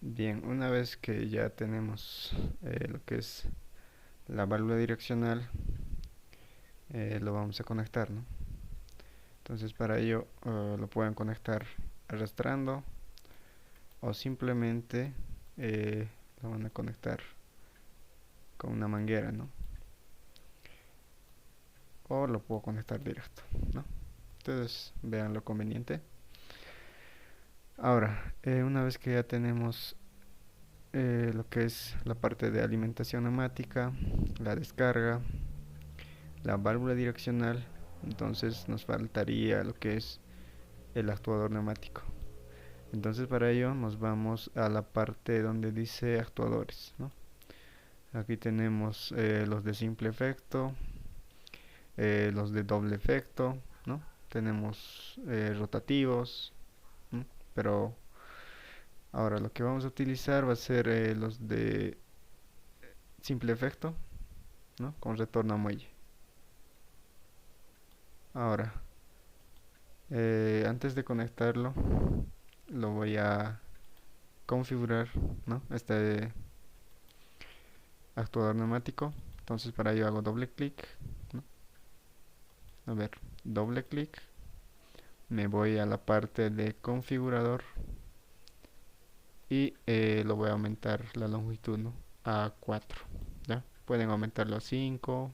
Bien, una vez que ya tenemos lo que es la válvula direccional, lo vamos a conectar, ¿no? Entonces para ello lo pueden conectar arrastrando o simplemente eh, lo van a conectar con una manguera, ¿no? O lo puedo conectar directo, ¿no? Entonces vean lo conveniente. Ahora, una vez que ya tenemos lo que es la parte de alimentación neumática, la descarga, la válvula direccional, entonces nos faltaría lo que es el actuador neumático. Entonces para ello nos vamos a la parte donde dice actuadores, ¿no? Aquí tenemos los de simple efecto, los de doble efecto, ¿no? Tenemos rotativos, ¿no? Pero ahora lo que vamos a utilizar va a ser los de simple efecto, ¿no? Con retorno a muelle. Ahora, antes de conectarlo, lo voy a configurar, ¿no? Este actuador neumático. Entonces para ello hago doble clic, ¿no? A ver, doble clic, me voy a la parte de configurador y lo voy a aumentar la longitud, ¿no? A 4, ¿ya? Pueden aumentarlo a 5,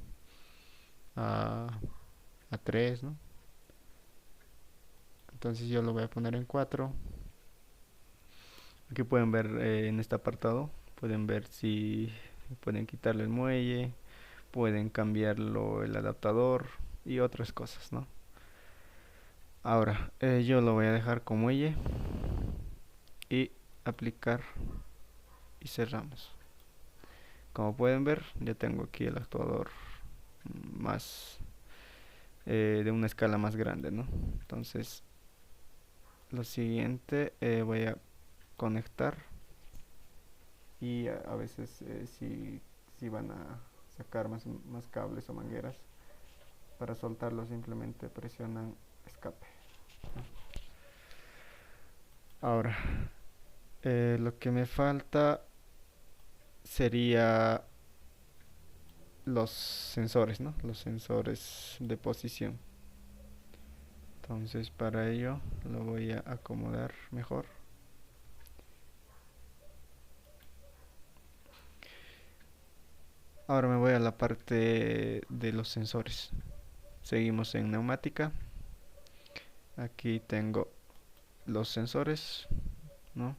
a, a 3, ¿no? Entonces yo lo voy a poner en 4. Aquí pueden ver en este apartado, pueden ver si pueden quitarle el muelle, pueden cambiarlo el adaptador y otras cosas, ¿no? Ahora, yo lo voy a dejar con muelle y aplicar y cerramos. Como pueden ver, ya tengo aquí el actuador más de una escala más grande, ¿no? Entonces, lo siguiente voy a conectar y a veces si van a sacar más cables o mangueras, para soltarlo simplemente presionan escape, ¿no? Ahora, lo que me falta sería los sensores, ¿no? Los sensores de posición. Entonces para ello lo voy a acomodar mejor. Ahora me voy a la parte de los sensores. Seguimos en neumática. Aquí tengo los sensores, ¿no?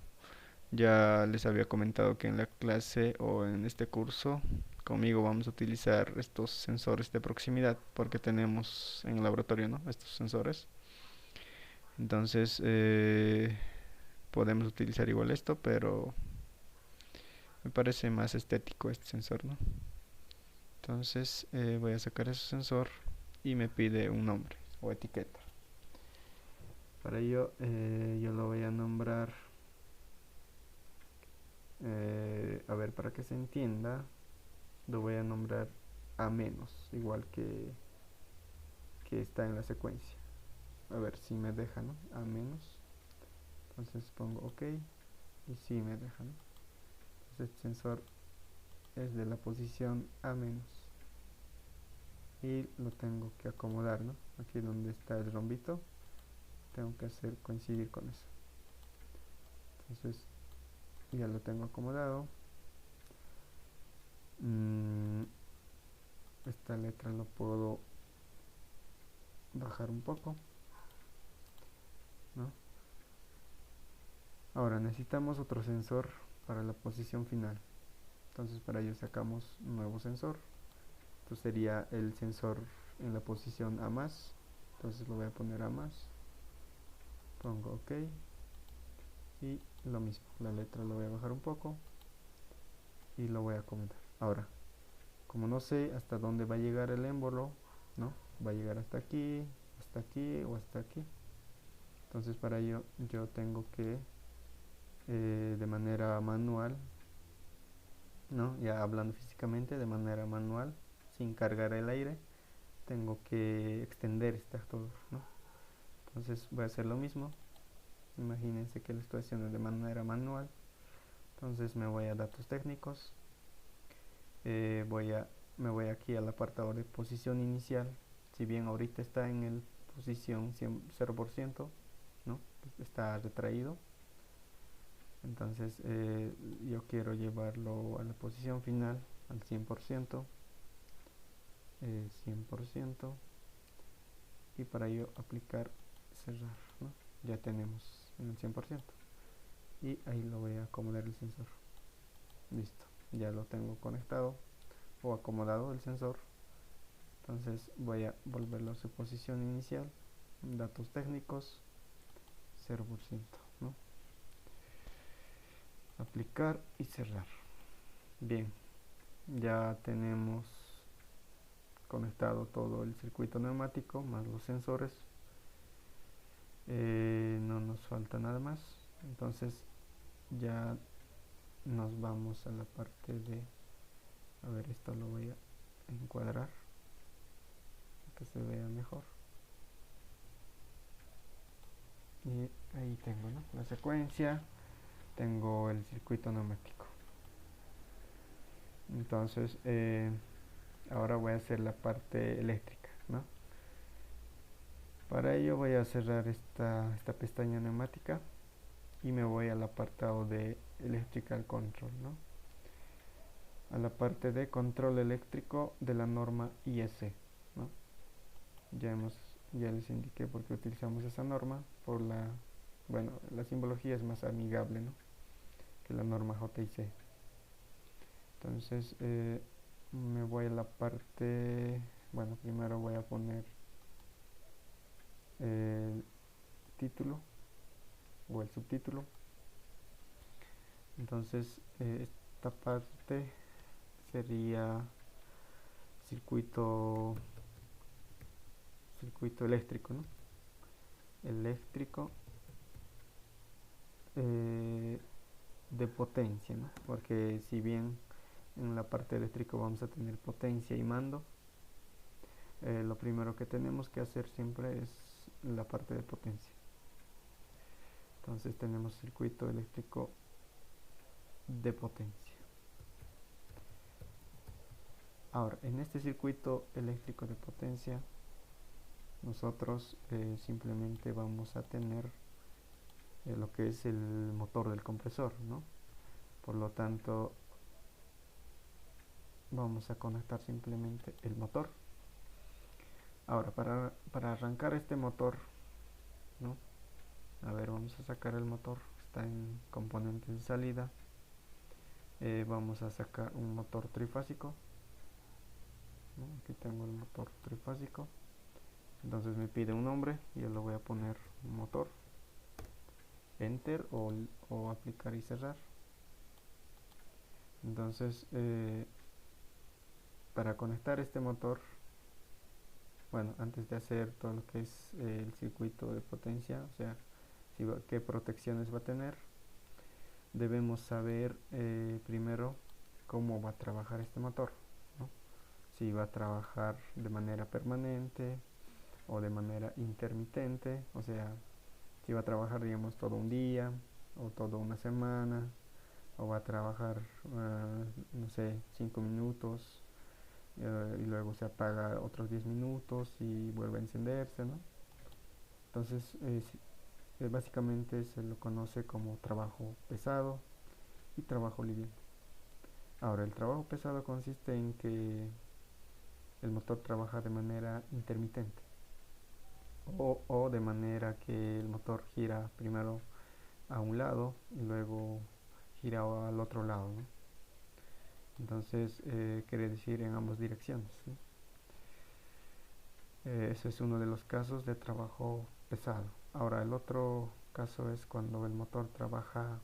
Ya les había comentado que en la clase o en este curso conmigo vamos a utilizar estos sensores de proximidad porque tenemos en el laboratorio, ¿no? Estos sensores. Entonces podemos utilizar igual esto, pero me parece más estético este sensor, ¿no? Entonces voy a sacar ese sensor y me pide un nombre o etiqueta. Para ello yo lo voy a nombrar, a ver, para que se entienda, lo voy a nombrar a menos, igual que está en la secuencia. A ver si me deja, ¿no? A menos. Entonces pongo OK y sí me deja, ¿no? Entonces este sensor es de la posición A menos y lo tengo que acomodar, ¿no? Aquí donde está el rombito tengo que hacer coincidir con eso. Entonces ya lo tengo acomodado. Esta letra lo puedo bajar un poco, ¿no? Ahora necesitamos otro sensor para la posición final. Entonces para ello sacamos un nuevo sensor. Esto sería el sensor en la posición A más. Entonces lo voy a poner A más. Pongo OK. Y lo mismo, la letra lo voy a bajar un poco. Y lo voy a acomodar. Ahora, como no sé hasta dónde va a llegar el émbolo, ¿no? Va a llegar hasta aquí o hasta aquí. Entonces para ello yo tengo que de manera manual, ¿no? Ya hablando físicamente, de manera manual, sin cargar el aire, tengo que extender este actor, ¿no? Entonces voy a hacer lo mismo. Imagínense que lo estoy haciendo de manera manual. Entonces me voy a datos técnicos, me voy aquí al apartado de posición inicial. Si bien ahorita está en el posición 0%, ¿no? Está retraído. Entonces yo quiero llevarlo a la posición final, al 100%, 100%, y para ello aplicar cerrar, ¿no? Ya tenemos en el 100% y ahí lo voy a acomodar el sensor. Listo, ya lo tengo conectado o acomodado el sensor. Entonces voy a volverlo a su posición inicial, datos técnicos, 0%, ¿no? Aplicar y cerrar. Bien, ya tenemos conectado todo el circuito neumático más los sensores. No nos falta nada más. Entonces ya nos vamos a la parte de, a ver, esto lo voy a encuadrar para que se vea mejor. Y ahí tengo, ¿no? La secuencia, tengo el circuito neumático. Entonces ahora voy a hacer la parte eléctrica, ¿no? Para ello voy a cerrar esta pestaña neumática y me voy al apartado de Electrical Control, ¿no? A la parte de control eléctrico de la norma IEC, ¿no? Ya les indiqué por qué utilizamos esa norma, por bueno, la simbología es más amigable, ¿no?, que la norma JIC. Entonces me voy a la parte, bueno, primero voy a poner el título o el subtítulo. Entonces esta parte sería circuito eléctrico, ¿no? Eléctrico de potencia, ¿no? Porque si bien en la parte eléctrica vamos a tener potencia y mando, lo primero que tenemos que hacer siempre es la parte de potencia. Entonces tenemos circuito eléctrico de potencia. Ahora, en este circuito eléctrico de potencia nosotros simplemente vamos a tener lo que es el motor del compresor, ¿no? Por lo tanto vamos a conectar simplemente el motor. Ahora para arrancar este motor, ¿no? A ver, vamos a sacar el motor, está en componentes de salida. Vamos a sacar un motor trifásico, ¿no? Aquí tengo el motor trifásico. Entonces me pide un nombre y yo le voy a poner motor, enter o aplicar y cerrar. Entonces, para conectar este motor, bueno, antes de hacer todo lo que es el circuito de potencia, o sea, qué protecciones va a tener, debemos saber primero cómo va a trabajar este motor, ¿no? Si va a trabajar de manera permanente o de manera intermitente, o sea, si va a trabajar, digamos, todo un día o toda una semana, o va a trabajar, no sé, 5 minutos, y luego se apaga otros 10 minutos y vuelve a encenderse, ¿no? Entonces, básicamente se lo conoce como trabajo pesado y trabajo liviano. Ahora, el trabajo pesado consiste en que el motor trabaja de manera intermitente o de manera que el motor gira primero a un lado y luego gira al otro lado, ¿no? Entonces, quiere decir en ambas direcciones, ¿sí? Ese es uno de los casos de trabajo pesado. Ahora, el otro caso es cuando el motor trabaja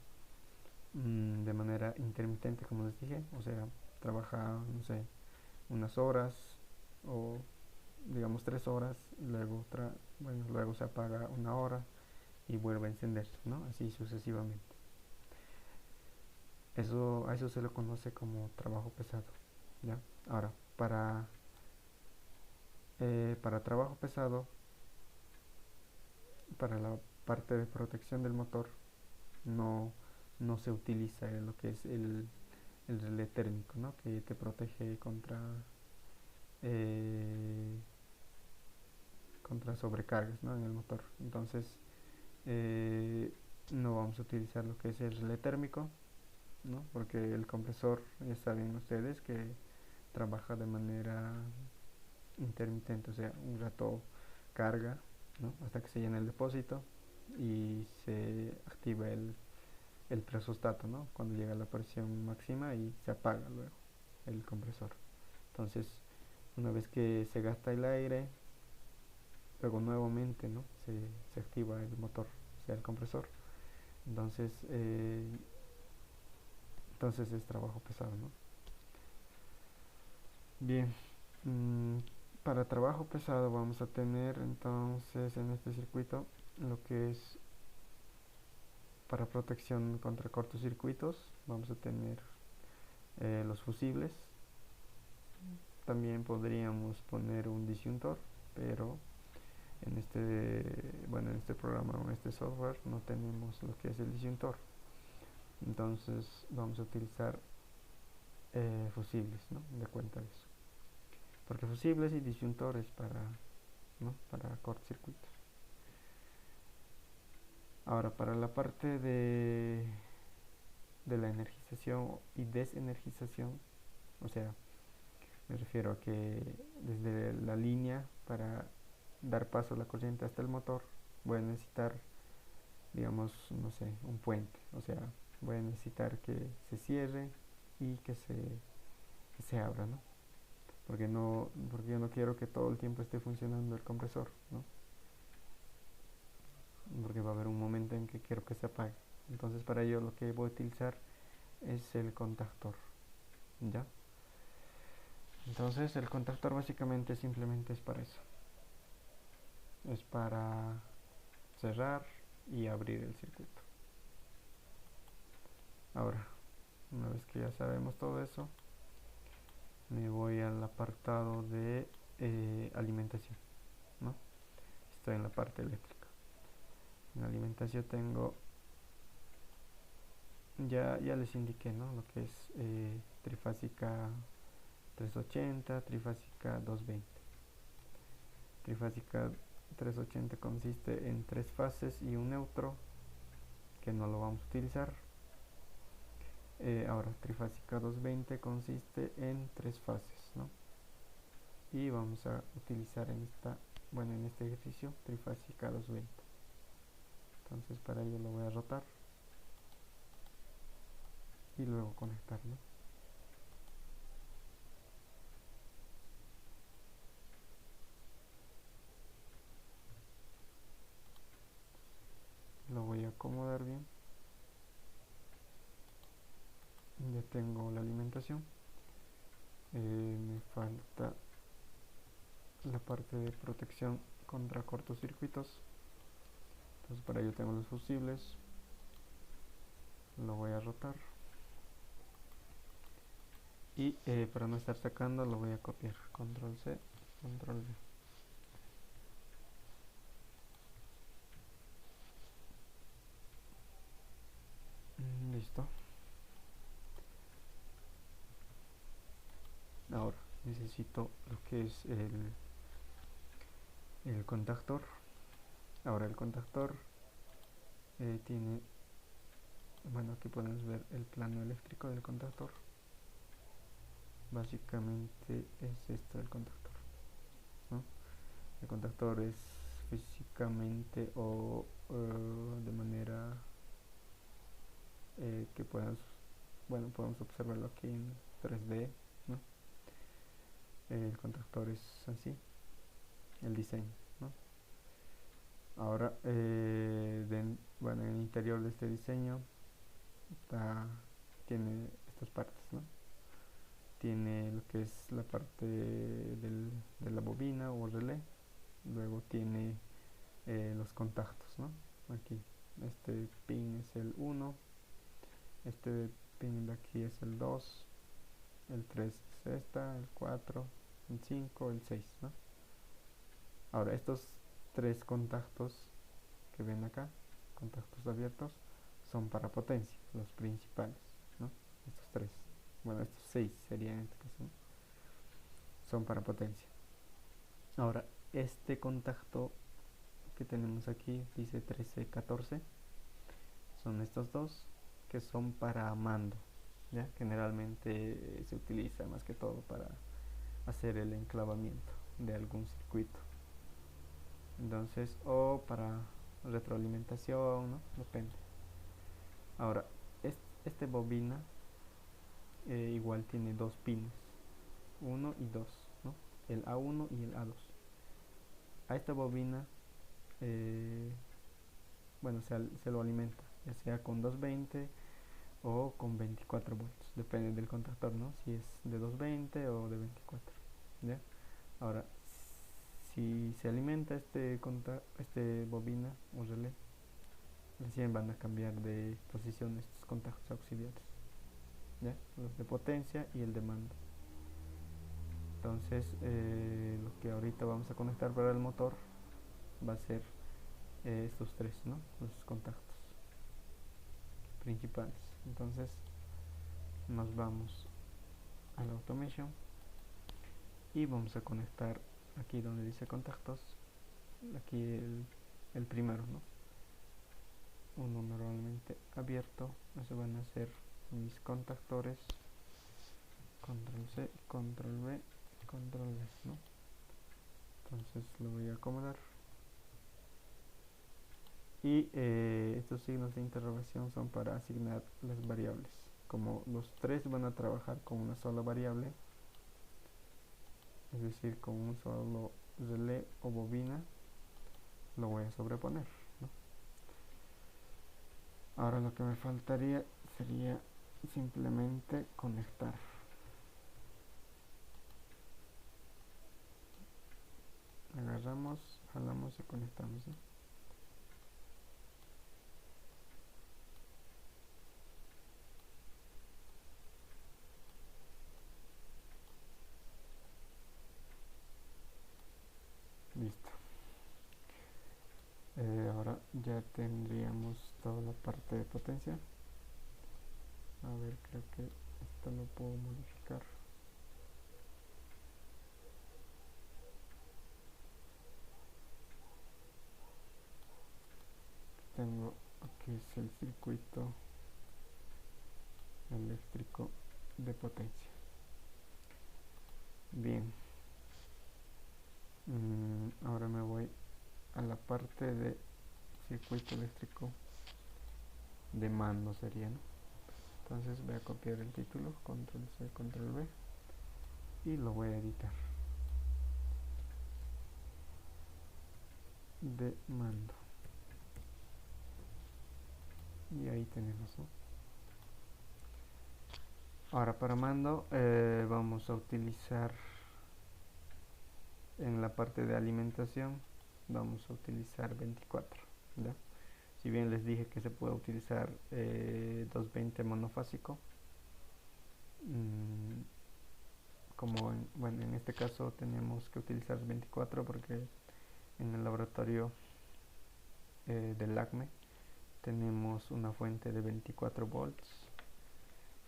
de manera intermitente, como les dije, o sea, trabaja, no sé, unas horas o digamos 3 horas y luego, bueno, luego se apaga una hora y vuelve a encenderse, ¿no? Así sucesivamente. A eso se lo conoce como trabajo pesado, ¿ya? Ahora, para trabajo pesado, para la parte de protección del motor, no, no se utiliza lo que es el relé térmico, ¿no? Que te protege eh, contra sobrecargas, ¿no? En el motor. Entonces, eh, no vamos a utilizar lo que es el relé térmico, ¿no? Porque el compresor, ya saben ustedes que trabaja de manera intermitente, o sea, un rato carga, ¿no? Hasta que se llene el depósito y se activa el presostato, ¿no? Cuando llega a la presión máxima y se apaga luego el compresor. Entonces, una vez que se gasta el aire, luego nuevamente, ¿no? Se activa el motor, o sea, el compresor. Entonces, entonces es trabajo pesado, ¿no? Bien, mm, para trabajo pesado vamos a tener entonces en este circuito lo que es para protección contra cortocircuitos. Vamos a tener los fusibles. También podríamos poner un disyuntor, pero bueno, en este programa o en este software no tenemos lo que es el disyuntor. Entonces vamos a utilizar fusibles, ¿no? De cuenta de eso. Porque fusibles y disyuntores ¿no? Para cortocircuitos. Ahora, para la parte de la energización y desenergización, o sea, me refiero a que desde la línea para dar paso a la corriente hasta el motor voy a necesitar, digamos, no sé, un puente, o sea, voy a necesitar que se cierre y que se abra, ¿no? Porque yo no quiero que todo el tiempo esté funcionando el compresor, ¿no? Porque va a haber un momento en que quiero que se apague. Entonces para ello lo que voy a utilizar es el contactor, ¿ya? Entonces el contactor básicamente simplemente es para eso. Es para cerrar y abrir el circuito. Ahora, una vez que ya sabemos todo eso, me voy al apartado de alimentación, ¿no? Estoy en la parte eléctrica. En alimentación tengo, ya les indiqué, ¿no? Lo que es trifásica 380, trifásica 220. Trifásica 380 consiste en 3 fases y un neutro, que no lo vamos a utilizar. Ahora, trifásica 220 consiste en 3 fases, ¿no? Y vamos a utilizar en este ejercicio, trifásica 220. Entonces para ello lo voy a rotar y luego conectar, ¿no? Lo voy a acomodar bien. Ya tengo la alimentación. Me falta la parte de protección contra cortocircuitos. Entonces para ello tengo los fusibles. Lo voy a rotar. Y para no estar sacando lo voy a copiar. Control C, Control V. Listo. Ahora necesito lo que es el contactor. Ahora el contactor tiene, bueno, aquí podemos ver el plano eléctrico del contactor. Básicamente es esto el contactor, ¿no? El contactor es físicamente o de manera que podemos, bueno, podemos observarlo aquí en 3D, ¿no? El contactor es así, el diseño, ¿no? Ahora, bueno, en el interior de este diseño tiene estas partes, ¿no? Tiene lo que es la parte de la bobina o relé. Luego tiene los contactos, ¿no? Aquí, este pin es el 1, este pin de aquí es el 2, el 3 es esta, el 4, el 5, el 6, ¿no? Ahora, estos tres contactos que ven acá, contactos abiertos, son para potencia, los principales, ¿no? Estos tres, bueno, estos 6 serían en este caso, ¿no? Son para potencia. Ahora, este contacto que tenemos aquí dice 1314, son estos dos que son para mando, ¿ya? Generalmente se utiliza más que todo para hacer el enclavamiento de algún circuito, entonces, o para retroalimentación, ¿no? Depende. Ahora, este bobina igual tiene dos pines, 1 y 2, ¿no? El A1 y el A2. A esta bobina, bueno, se lo alimenta, ya sea con 220 o con 24 volts, depende del contactor, ¿no? Si es de 220 o de 24, ¿ya? Ahora, si se alimenta este bobina o relé, recién van a cambiar de posición estos contactos auxiliares, ¿ya? Los de potencia y el de mando. Entonces, lo que ahorita vamos a conectar para el motor va a ser estos tres, ¿no? Los contactos principales. Entonces, nos vamos a la automation y vamos a conectar aquí donde dice contactos, aquí el primero, ¿no? Uno normalmente abierto, eso van a ser mis contactores, control C, control V, control V, ¿no? Entonces lo voy a acomodar y estos signos de interrogación son para asignar las variables. Como los tres van a trabajar con una sola variable, es decir, con un solo relé o bobina, lo voy a sobreponer, ¿no? Ahora lo que me faltaría sería simplemente conectar. Agarramos, jalamos y conectamos, ¿no? Listo. Ahora ya tendríamos toda la parte de potencia. A ver, creo que esto lo puedo modificar. Tengo aquí es el circuito eléctrico de potencia. Bien, ahora me voy a la parte de circuito eléctrico de mando sería, ¿no? Entonces voy a copiar el título, control C, control V, y lo voy a editar. De mando. Y ahí tenemos, ¿no? Ahora para mando vamos a utilizar en la parte de alimentación, vamos a utilizar 24, ¿ya? Si bien les dije que se puede utilizar 220 monofásico, mm, bueno, en este caso tenemos que utilizar 24 porque en el laboratorio del ACME tenemos una fuente de 24 volts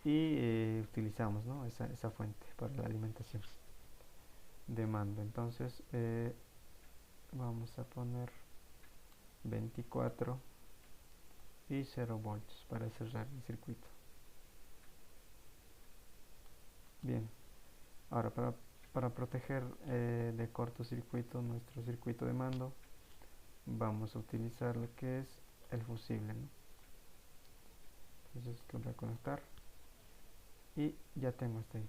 y utilizamos, ¿no?, esa fuente para la alimentación de mando. Entonces vamos a poner 24 y 0 volts para cerrar el circuito. Bien, ahora para proteger de cortocircuito nuestro circuito de mando, vamos a utilizar lo que es el fusible, ¿no? Entonces lo voy a conectar y ya tengo este ahí.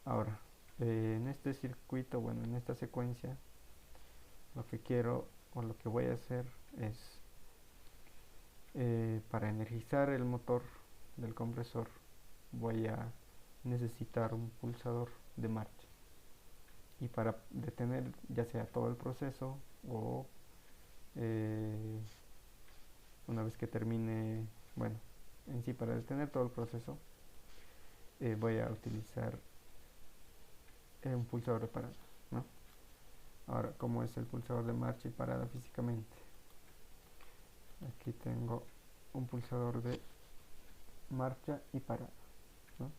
Ahora en este circuito, bueno, en esta secuencia, lo que quiero o lo que voy a hacer es para energizar el motor del compresor voy a necesitar un pulsador de marcha, y para detener ya sea todo el proceso o eh, una vez que termine, bueno, en sí para detener todo el proceso voy a utilizar un pulsador de parada, ¿no? Ahora, ¿cómo es el pulsador de marcha y parada físicamente? Aquí tengo un pulsador de marcha y parada, ¿no?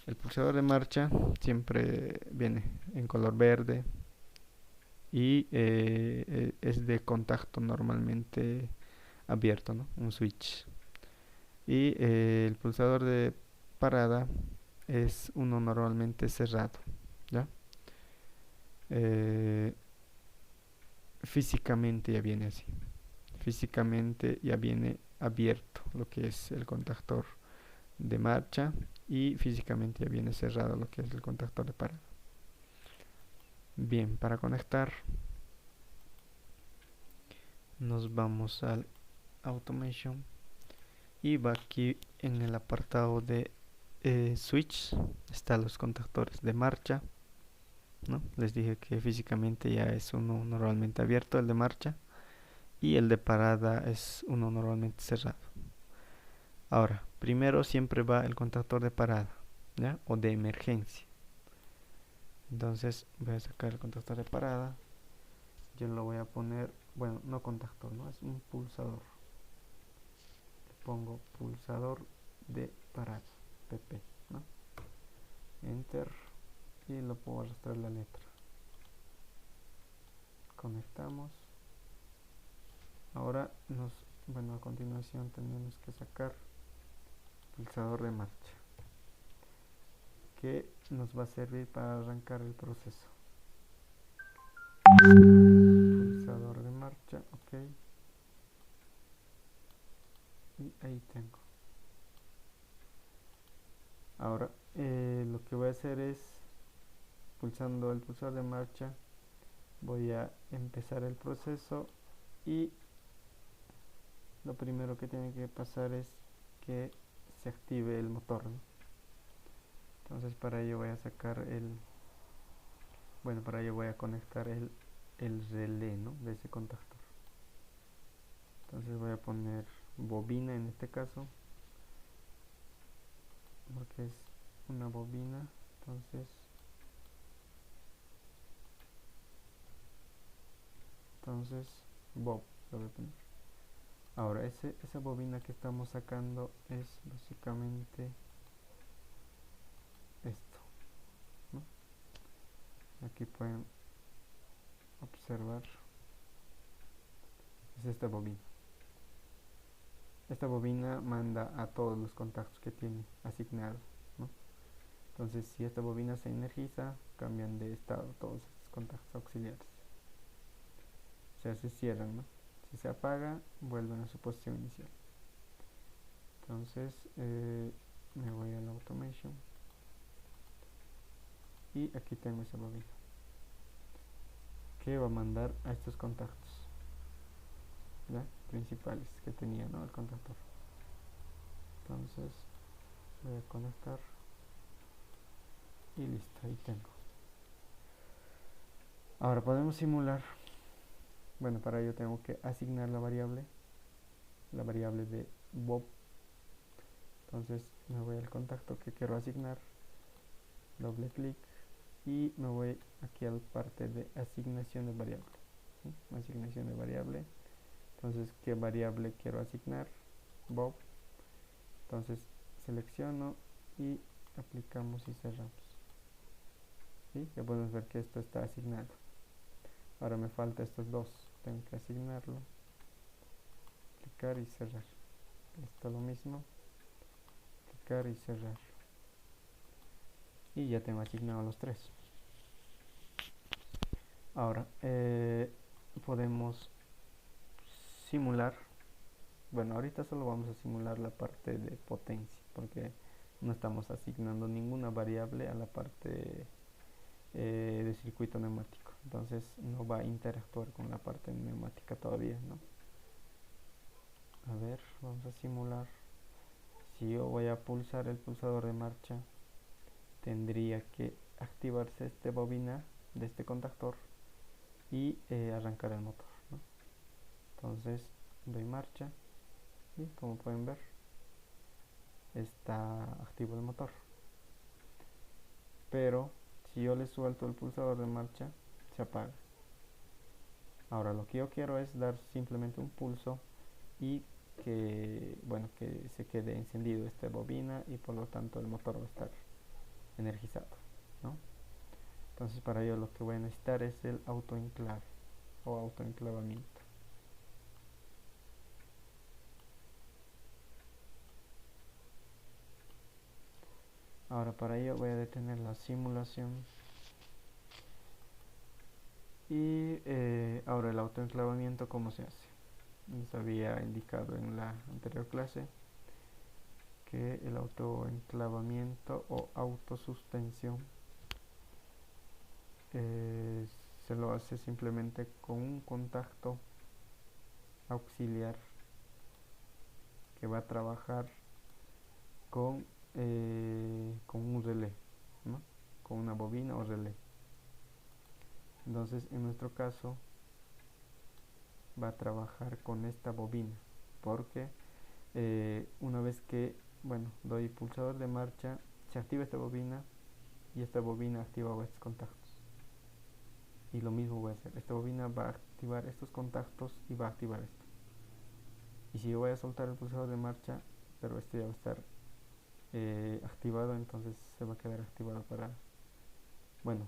El pulsador de marcha siempre viene en color verde y es de contacto normalmente abierto, ¿no? Un switch. Y el pulsador de parada es uno normalmente cerrado, ¿ya? Eh, Físicamente ya viene así. Físicamente ya viene abierto lo que es el contactor de marcha, y físicamente ya viene cerrado lo que es el contactor de parada. Bien, para conectar nos vamos al Automation y va aquí en el apartado de switch, están los contactores de marcha, ¿no? Les dije que físicamente ya es uno normalmente abierto, el de marcha, y el de parada es uno normalmente cerrado. Ahora, primero siempre va el contactor de parada, ¿ya? O de emergencia. Entonces voy a sacar el contactor de parada. Yo lo voy a poner, bueno, no contactor, no, es un pulsador. Le pongo pulsador de parada, PP, ¿no? Enter, y lo puedo arrastrar la letra. Conectamos. Ahora bueno, a continuación tenemos que sacar pulsador de marcha, que nos va a servir para arrancar el proceso. Pulsador de marcha, ok, y ahí tengo. Ahora lo que voy a hacer es, pulsando el pulsador de marcha, voy a empezar el proceso, y lo primero que tiene que pasar es que se active el motor, ¿no? Entonces para ello voy a sacar para ello voy a conectar el relé, ¿no?, de ese contactor. Entonces voy a poner bobina en este caso, porque es una bobina. Entonces bob lo voy a poner. Ahora esa bobina que estamos sacando es básicamente esto, ¿no? Aquí pueden observar, es esta bobina. Esta bobina manda a todos los contactos que tiene asignados, ¿no? Entonces, si esta bobina se energiza, cambian de estado todos estos contactos auxiliares. O sea, se cierran, ¿no? Si se apaga, vuelven a su posición inicial. Entonces, me voy a la Automation y aquí tengo esa bobina que va a mandar a estos contactos, ¿ya?, principales que tenía, ¿no?, el contactor. Entonces voy a conectar y listo, ahí tengo. Ahora podemos simular. Bueno, para ello tengo que asignar la variable de Bob. Entonces me voy al contacto que quiero asignar, doble clic y me voy aquí a la parte de asignación de variable. ¿Sí? Asignación de variable. Entonces, ¿qué variable quiero asignar? Bob. Entonces selecciono y aplicamos y cerramos. ¿Sí? Ya podemos ver que esto está asignado. Ahora me falta estos dos, tengo que asignarlo, clicar y cerrar. Esto lo mismo, clicar y cerrar. Y ya tengo asignado los tres. Ahora podemos simular. Bueno, ahorita solo vamos a simular la parte de potencia, porque no estamos asignando ninguna variable a la parte de circuito neumático. Entonces no va a interactuar con la parte neumática todavía, ¿no? A ver, vamos a simular. Si yo voy a pulsar el pulsador de marcha, tendría que activarse esta bobina de este contactor y arrancar el motor, ¿no? Entonces doy marcha y como pueden ver está activo el motor, pero si yo le suelto el pulsador de marcha se apaga. Ahora lo que yo quiero es dar simplemente un pulso y que, bueno, que se quede encendido esta bobina y por lo tanto el motor va a estar energizado, ¿no? Entonces para ello lo que voy a necesitar es el autoenclave o autoenclavamiento. Ahora para ello voy a detener la simulación y ahora el autoenclavamiento, ¿cómo se hace? Les había indicado en la anterior clase que el autoenclavamiento o autosuspensión se lo hace simplemente con un contacto auxiliar que va a trabajar con un relé, ¿no? Con una bobina o relé. Entonces en nuestro caso va a trabajar con esta bobina, porque una vez que, bueno, doy pulsador de marcha, se activa esta bobina y esta bobina activa estos contactos. Y lo mismo voy a hacer, esta bobina va a activar estos contactos y va a activar esto. Y si yo voy a soltar el pulsador de marcha, pero este ya va a estar activado, entonces se va a quedar activado para, bueno,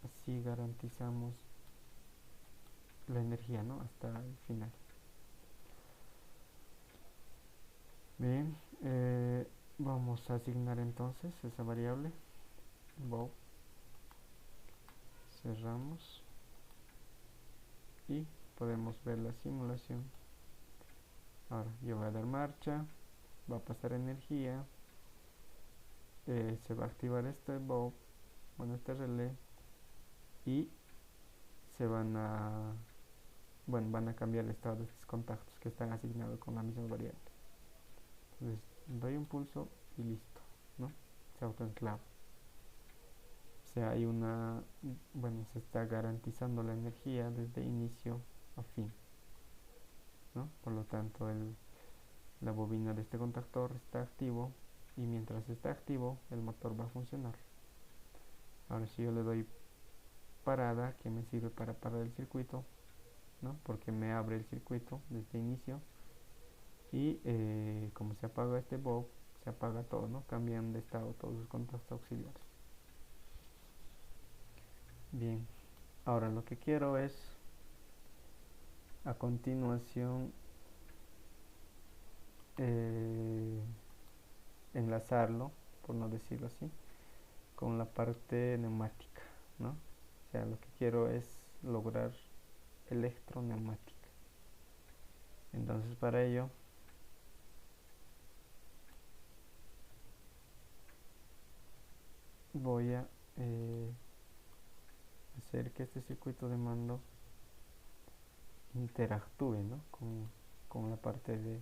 así garantizamos la energía, ¿no? Hasta el final. Bien, vamos a asignar entonces esa variable. Bob. Cerramos y podemos ver la simulación. Ahora yo voy a dar marcha, va a pasar energía, se va a activar este Bob, bueno, este relé, y van a cambiar el estado de estos contactos que están asignados con la misma variable. Entonces doy un pulso y listo, ¿no? Se autoenclava. O sea, se está garantizando la energía desde inicio a fin, ¿no? Por lo tanto, la bobina de este contactor está activo y mientras está activo el motor va a funcionar. Ahora si yo le doy parada, que me sirve para parar el circuito, ¿no? Porque me abre el circuito desde inicio y como se apaga este Bob, se apaga todo, ¿no? Cambian de estado todos los contactos auxiliares. Bien, ahora lo que quiero es a continuación enlazarlo, por no decirlo así, con la parte neumática, ¿no? O sea, lo que quiero es lograr electroneumática. Entonces para ello voy a hacer que este circuito de mando interactúe, ¿no? con la parte de,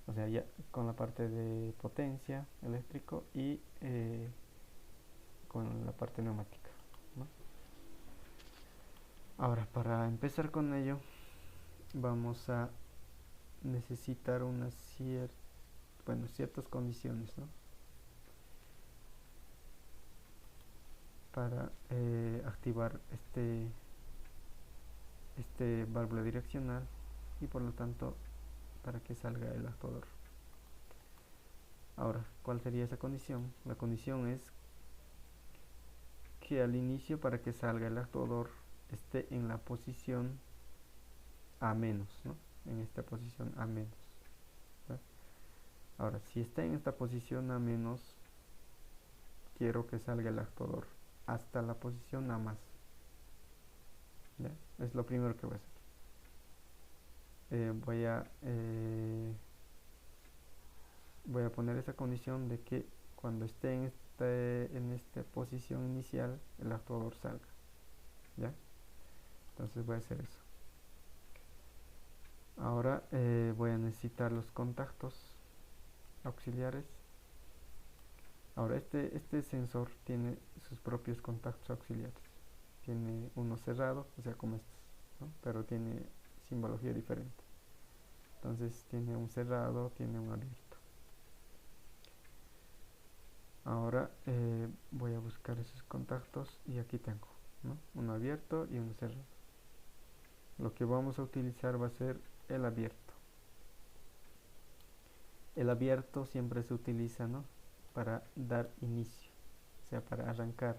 o sea, ya con la parte de potencia eléctrico y con la parte neumática, ¿no? Ahora, para empezar con ello, vamos a necesitar ciertas condiciones, ¿no? Para activar este válvula direccional y por lo tanto para que salga el actuador. Ahora, ¿cuál sería esa condición? La condición es que al inicio, para que salga el actuador, esté en la posición A menos, ¿no? En esta posición A menos, ¿verdad? Ahora, si está en esta posición A menos, quiero que salga el actuador hasta la posición A más. ¿Ya? Es lo primero que voy a hacer. Voy a poner esa condición de que cuando esté en esta posición inicial, el actuador salga. ¿Ya? Entonces voy a hacer eso. Ahora voy a necesitar los contactos auxiliares. Ahora este sensor tiene sus propios contactos auxiliares. Tiene uno cerrado, o sea, como estos, ¿no? Pero tiene simbología diferente. Entonces tiene un cerrado, tiene un abierto. Ahora voy a buscar esos contactos y aquí tengo, ¿no? Uno abierto y uno cerrado. Lo que vamos a utilizar va a ser el abierto. El abierto siempre se utiliza, ¿no? Para dar inicio, o sea, para arrancar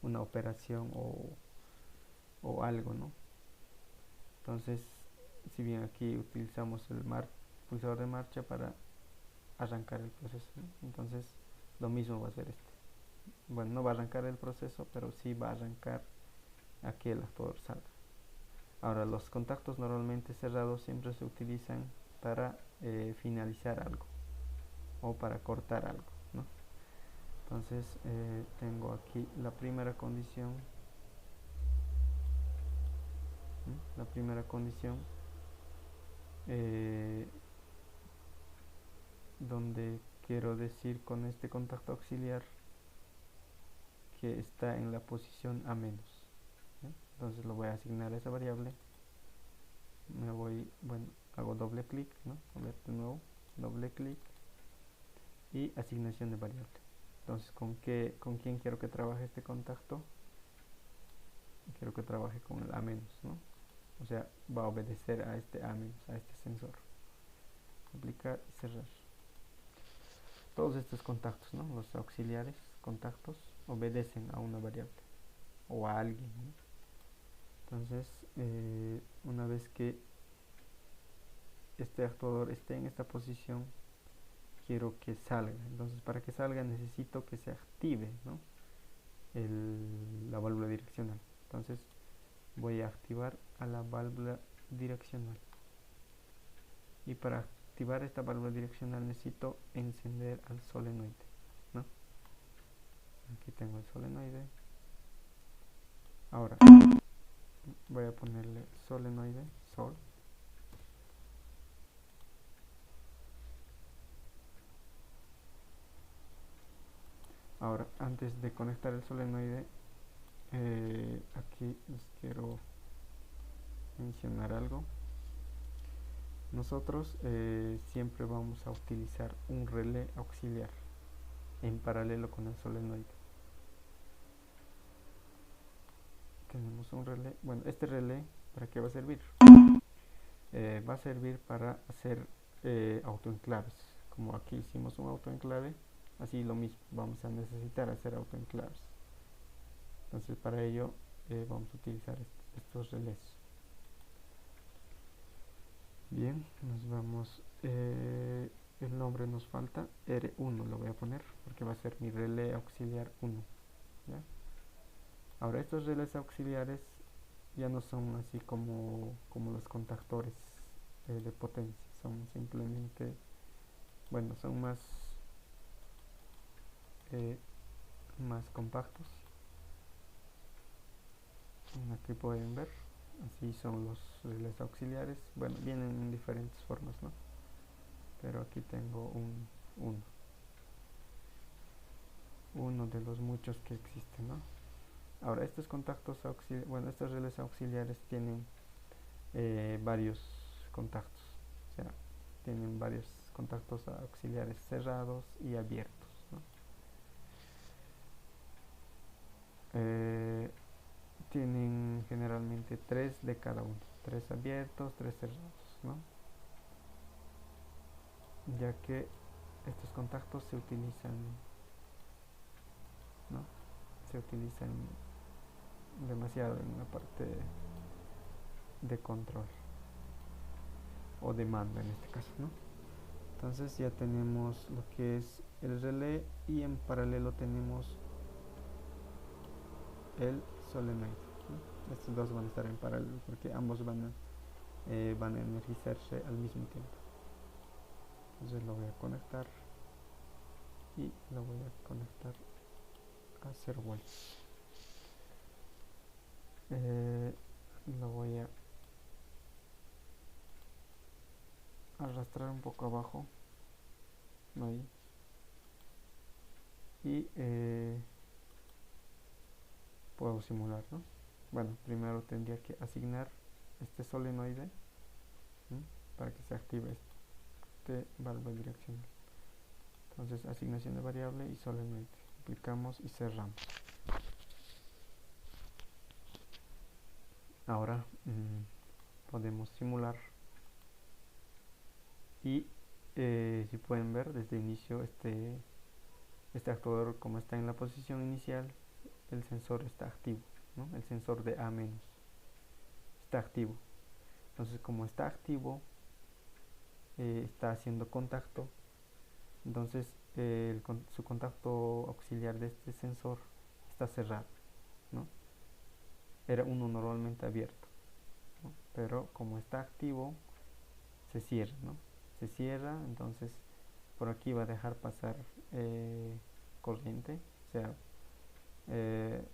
una operación o algo, ¿no? Entonces, si bien aquí utilizamos el pulsador de marcha para arrancar el proceso, ¿no? Entonces, lo mismo va a ser este. Bueno, no va a arrancar el proceso, pero sí va a arrancar a que el actuador salga. Ahora, los contactos normalmente cerrados siempre se utilizan para finalizar algo o para cortar algo, ¿no? Entonces, tengo aquí la primera condición. La primera condición donde quiero decir con este contacto auxiliar que está en la posición A menos. ¿Sí? Entonces lo voy a asignar a esa variable. Hago doble clic, ¿no? A ver de nuevo, doble clic y asignación de variable. Entonces, ¿con quién quiero que trabaje este contacto? Quiero que trabaje con el A menos, ¿no? O sea, va a obedecer a este A menos, a este sensor. Aplicar y cerrar. Todos estos contactos, ¿no? Los auxiliares, contactos, obedecen a una variable o a alguien, ¿no? Entonces, una vez que este actuador esté en esta posición, quiero que salga. Entonces, para que salga necesito que se active, ¿no? La válvula direccional. Entonces, voy a activar a la válvula direccional. Y para activar esta válvula direccional necesito encender al solenoide, ¿no? Aquí tengo el solenoide. Ahora voy a ponerle solenoide, sol. Ahora, antes de conectar el solenoide, aquí les quiero mencionar algo. Nosotros siempre vamos a utilizar un relé auxiliar en paralelo con el solenoide. Tenemos un relé. Bueno, este relé, ¿para qué va a servir? Va a servir para hacer autoenclaves. Como aquí hicimos un autoenclave, así lo mismo, vamos a necesitar hacer autoenclaves. Entonces, para ello vamos a utilizar estos relés. Bien, nos vamos. El nombre nos falta, R1 lo voy a poner porque va a ser mi relé auxiliar 1. ¿Ya? Ahora, estos relés auxiliares ya no son así como los contactores de potencia, son simplemente, bueno, son más compactos. Aquí pueden ver, Así son los relés auxiliares. Bueno, vienen en diferentes formas, ¿no? Pero aquí tengo uno de los muchos que existen, ¿no? Ahora, estos contactos auxiliares, bueno, estos relés auxiliares tienen varios contactos, o sea, tienen varios contactos auxiliares cerrados y abiertos, ¿no? Eh, Tienen generalmente tres de cada uno, tres abiertos, tres cerrados, ¿no? Ya que estos contactos se utilizan, ¿no? Se utilizan demasiado en la parte de control o de mando en este caso, ¿no? Entonces ya tenemos lo que es el relé y en paralelo tenemos el solenoide, ¿no? Estos dos van a estar en paralelo porque ambos van a energizarse al mismo tiempo. Entonces lo voy a conectar y lo voy a conectar a 0 volts. Lo voy a arrastrar un poco abajo ahí y puedo simular, ¿no? Bueno, primero tendría que asignar este solenoide, ¿no? Para que se active este válvula direccional. Entonces, asignación de variable y solenoide. Aplicamos y cerramos. Ahora podemos simular y si pueden ver desde el inicio este actuador, como está en la posición inicial, el sensor está activo, ¿no? El sensor de A- está activo. Entonces, como está activo, está haciendo contacto. Entonces su contacto auxiliar de este sensor está cerrado, ¿no? Era uno normalmente abierto, ¿no? Pero como está activo se cierra, ¿no? Se cierra, entonces por aquí va a dejar pasar corriente, o sea, eh,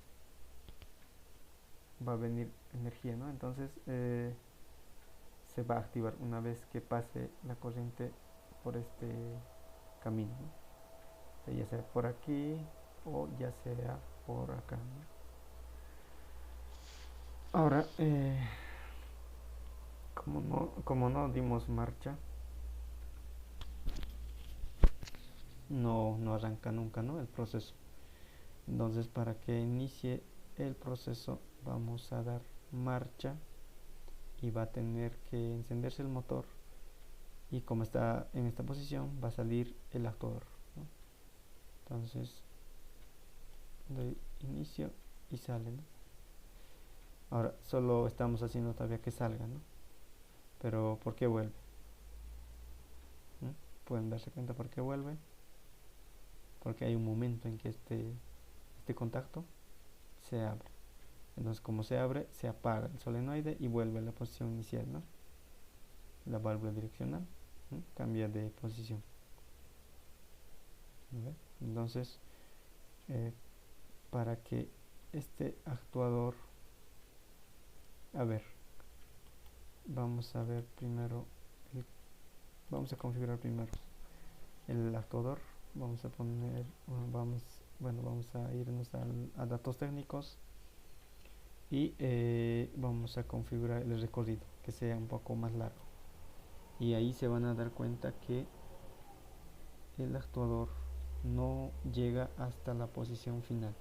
va a venir energía, ¿no? Entonces se va a activar una vez que pase la corriente por este camino, ¿no? O sea, ya sea por aquí o ya sea por acá, ¿no? Ahora, como no dimos marcha, no arranca nunca, ¿no? El proceso. Entonces, para que inicie el proceso, vamos a dar marcha y va a tener que encenderse el motor. Y como está en esta posición, va a salir el actuador, ¿no? Entonces, doy inicio y sale, ¿no? Ahora, solo estamos haciendo todavía que salga, ¿no? Pero, ¿por qué vuelve? ¿Mm? Pueden darse cuenta por qué vuelve. Porque hay un momento en que este contacto se abre. Entonces, como se abre, se apaga el solenoide y vuelve a la posición inicial, ¿no? La válvula direccional, ¿no? Cambia de posición. ¿Ve? Entonces, eh, para que este actuador, a ver, vamos a ver primero, vamos a configurar primero el actuador. Vamos a poner, vamos a irnos a datos técnicos y vamos a configurar el recorrido que sea un poco más largo, y ahí se van a dar cuenta que el actuador no llega hasta la posición final.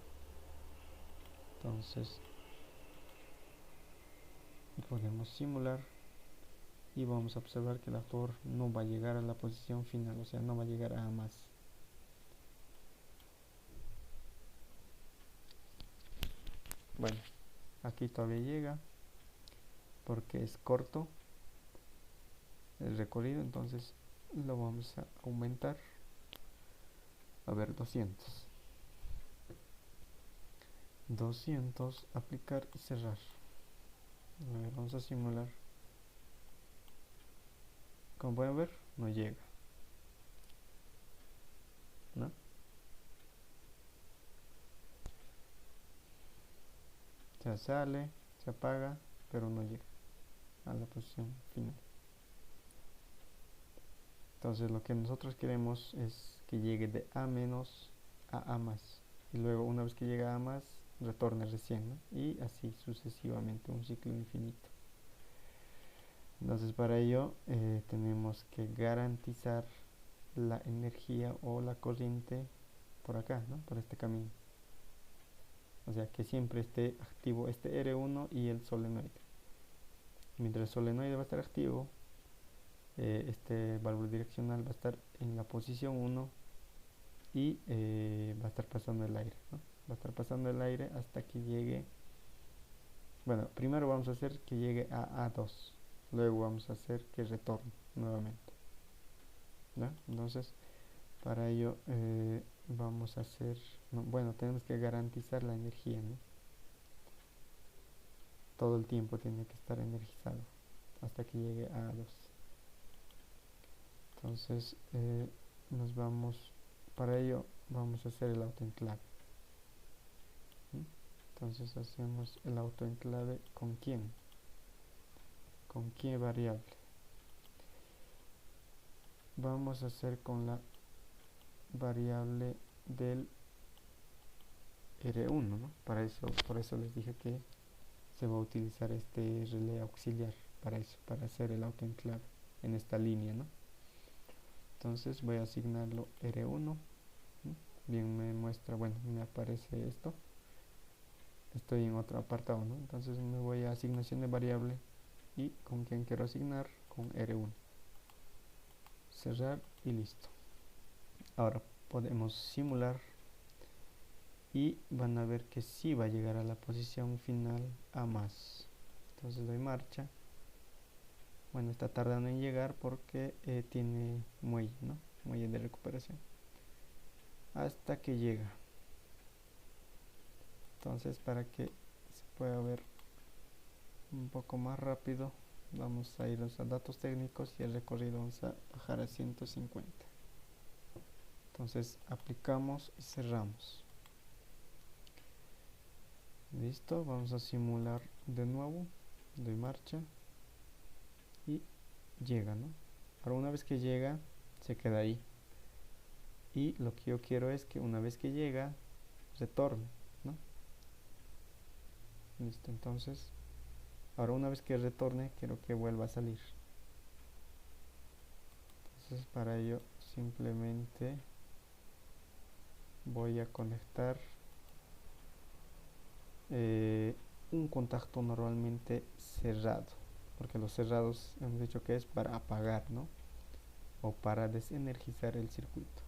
Entonces podemos simular y vamos a observar que el actuador no va a llegar a la posición final, o sea, no va a llegar a más. Bueno, aquí todavía llega porque es corto el recorrido, entonces lo vamos a aumentar. A ver, 200, aplicar y cerrar. A ver, vamos a simular. Como pueden ver, no llega, ¿no? O sea, sale, se apaga, pero no llega a la posición final. Entonces lo que nosotros queremos es que llegue de A menos a A más, y luego una vez que llega a A más retorne recién, ¿no? Y así sucesivamente, un ciclo infinito. Entonces para ello tenemos que garantizar la energía o la corriente por acá, ¿no? Por este camino. O sea que siempre esté activo este R1 y el solenoide. Mientras el solenoide va a estar activo, este válvulo direccional va a estar en la posición 1 y va a estar pasando el aire, ¿no? Va a estar pasando el aire hasta que llegue. Bueno, primero vamos a hacer que llegue a A2, luego vamos a hacer que retorne nuevamente, ¿no? Entonces para ello vamos a hacer, no, bueno, tenemos que garantizar la energía, ¿no? Todo el tiempo tiene que estar energizado hasta que llegue a A2. Entonces nos vamos, para ello vamos a hacer el autoenclave. Entonces hacemos el autoenclave ¿con quién? ¿Con qué variable? Vamos a hacer con la variable del R1, ¿no? Para eso, por eso les dije que se va a utilizar este relé auxiliar para eso, para hacer el autoenclave en esta línea, ¿no? Entonces voy a asignarlo R1, ¿no? Bien, me muestra, bueno, me aparece esto. Estoy en otro apartado, ¿no? Entonces me voy a asignación de variable y con quién quiero asignar, con R1. Cerrar y listo. Ahora podemos simular y van a ver que sí va a llegar a la posición final A más. Entonces doy marcha. Bueno, está tardando en llegar porque tiene muelle, ¿no? Muelle de recuperación. Hasta que llega. Entonces para que se pueda ver un poco más rápido, vamos a irnos a datos técnicos y el recorrido vamos a bajar a 150. Entonces aplicamos y cerramos. Listo, vamos a simular de nuevo, doy marcha y llega, ¿no? Ahora una vez que llega se queda ahí, y lo que yo quiero es que una vez que llega retorne, ¿no? Listo, entonces ahora una vez que retorne quiero que vuelva a salir. Entonces para ello simplemente voy a conectar un contacto normalmente cerrado, porque los cerrados hemos dicho que es para apagar, ¿no? O para desenergizar el circuito.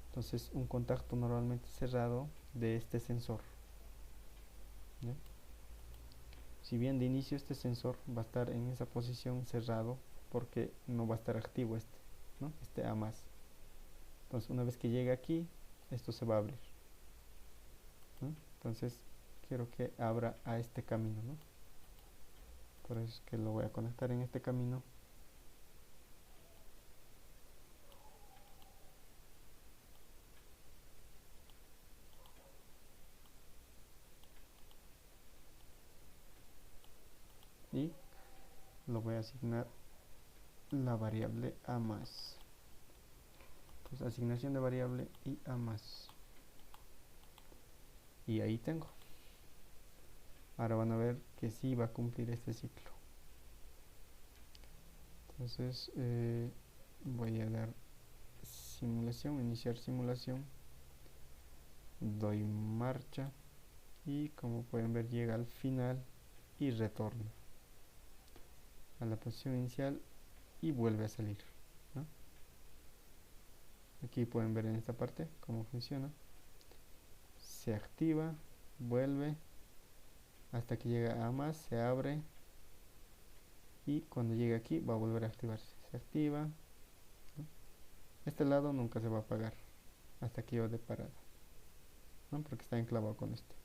Entonces un contacto normalmente cerrado de este sensor, ¿ya? Si bien de inicio este sensor va a estar en esa posición cerrado porque no va a estar activo este, ¿no? Este A más. Entonces una vez que llegue aquí, esto se va a abrir, ¿no? Entonces quiero que abra a este camino, ¿no? Por eso es que lo voy a conectar en este camino. Y lo voy a asignar la variable A más. Entonces asignación de variable y A más. Y ahí tengo. Ahora van a ver que sí va a cumplir este ciclo. Entonces voy a dar simulación, iniciar simulación, doy marcha y como pueden ver llega al final y retorna a la posición inicial y vuelve a salir, ¿no? Aquí pueden ver en esta parte cómo funciona. Se activa, vuelve hasta que llega a más, se abre y cuando llegue aquí va a volver a activarse. Se activa, ¿no? Este lado nunca se va a apagar hasta que yo dé parada, ¿no? Porque está enclavado con este.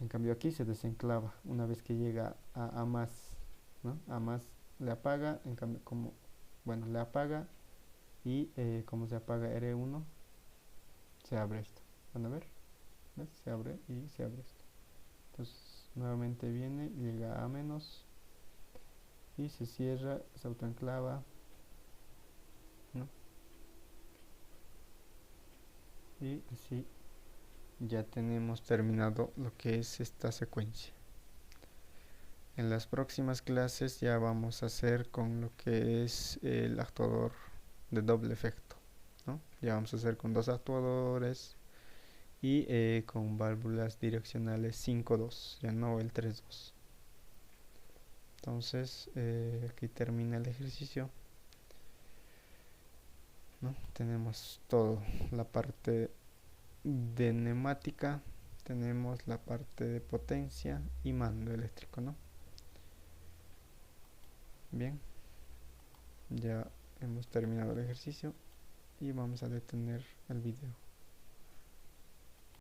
En cambio aquí se desenclava una vez que llega a más, ¿no? A más le apaga, en cambio como, bueno, le apaga y como se apaga R1 se abre esto. ¿Van a ver? ¿Ves? Se abre y se abre esto. Entonces nuevamente viene, llega a menos y se cierra, se autoenclava, ¿no? Y así ya tenemos terminado lo que es esta secuencia. En las próximas clases ya vamos a hacer con lo que es el actuador de doble efecto, ¿no? Ya vamos a hacer con dos actuadores y con válvulas direccionales 5-2, ya no el 3-2. Entonces aquí termina el ejercicio, ¿no? Tenemos todo, la parte de neumática, tenemos la parte de potencia y mando eléctrico, ¿no? Bien, ya hemos terminado el ejercicio y vamos a detener el video.